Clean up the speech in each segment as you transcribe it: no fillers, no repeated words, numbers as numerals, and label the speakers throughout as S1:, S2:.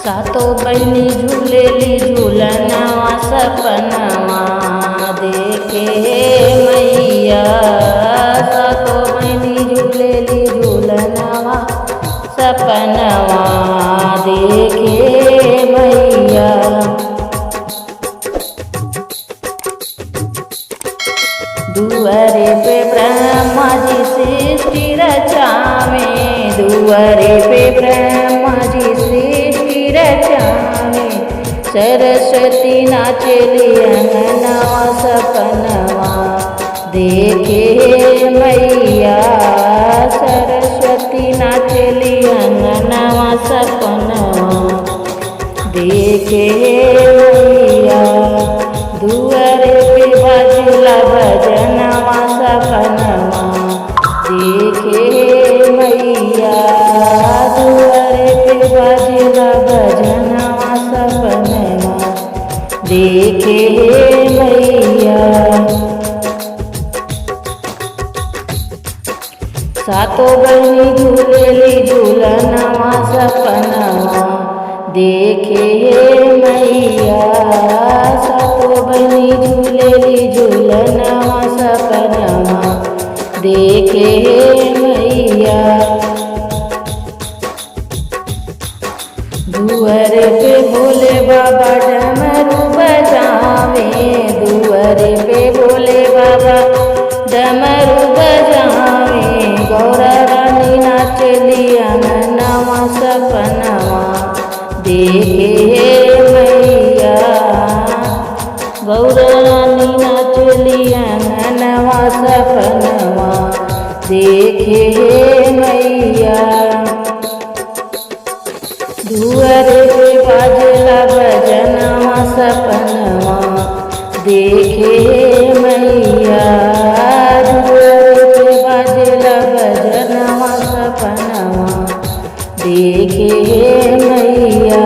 S1: सातो बहिनी झूलेली झूलनवा सपनवा देखे मैया। सातो बहिनी झूलेली झूलनवा सपनवा देखे मैया। दुआरे पे ब्रह्मा जी सृष्टि रचावे, दुआरे पे ब्रह्मा जी सृष्टि रचावे। सरस्वती नाचेली अंगनवा सपनवा देखे मैया। सरस्वती नाचेली अंगनवा सपनवा देखे मैया। दुआरे पे बाजला भजनवा सपनवा देखे मैया। दुआरे पे बाजला भजनवा सपनवा देखे मैया। सातो बहिनी झूलेली झूलनवा सपनवा देखे मैया। सातो बहिनी झूलेली झूलनवा सपनवा देखे मैया। दुआरे पे भोले बाबा डमरू बजावे, दुआरे पे भोले बाबा डमरू बजावे। गौरा रानी नाचली अंगनवा सपनवा देखे मैया। गौरा रानी नाचली अंगनवा सपनवा देखे मैया। दुआरे पे बाजला भजनवा सपनवा देखे मैया। दुआरे पे बाजला भजनवा सपनवा देखे मैया।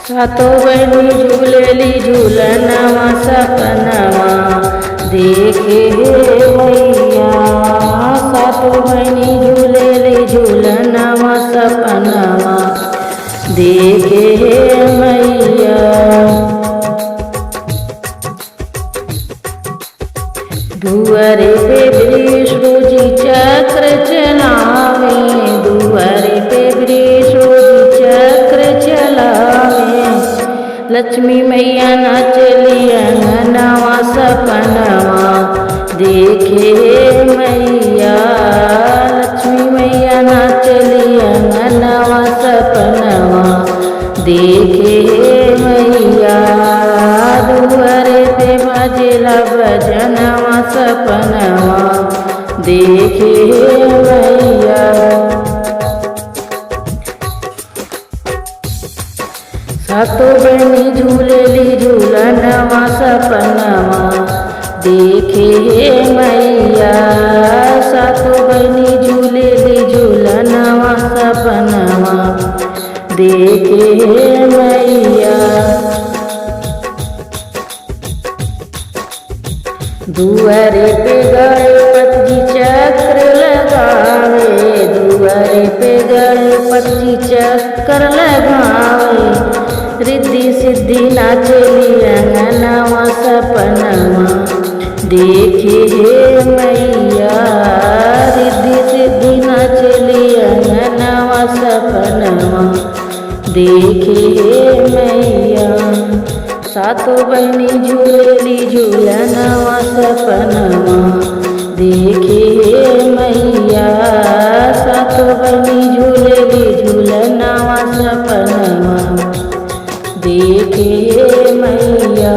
S1: सातो बहिनी झूलेली झूलनवा सपनवा देखे मैया। सातो बहिनी झूलेली झूलनवा सपनवा देखे मैया। दुआरे पे विष्णु जी चक्र चलावे, दुआरे पे विष्णु जी चक्र चलावे। लक्ष्मी मैया नाचली अंगनवा सपनवा देखे मैया। लक्ष्मी मैया नाचली अंगनवा सपनवा देखे मैया। दुआरे पे बाजला भजनवा सपनवा देखे मैया। सातो बहिनी झूलेली झूलनवा सपनवा देखे मैया। सातो बहिनी झूलेली झूलनवा सपनवा देखे मैया। दुआरे पे गणपति जी चक्र लगावे, दुआरे पे गणपति जी चक्र लगावे। रिद्धि सिद्धि नाचली अंगनवा सपनवा देखे मैया। रिद्धि सिद्धि नाचली अंगनवा सपनवा देखे मैया। सातो बहिनी झूलेली झूलनवा सपनवा देखे मैया। सातो बहिनी झूलेली झूलनवा सपनवा देखे मैया।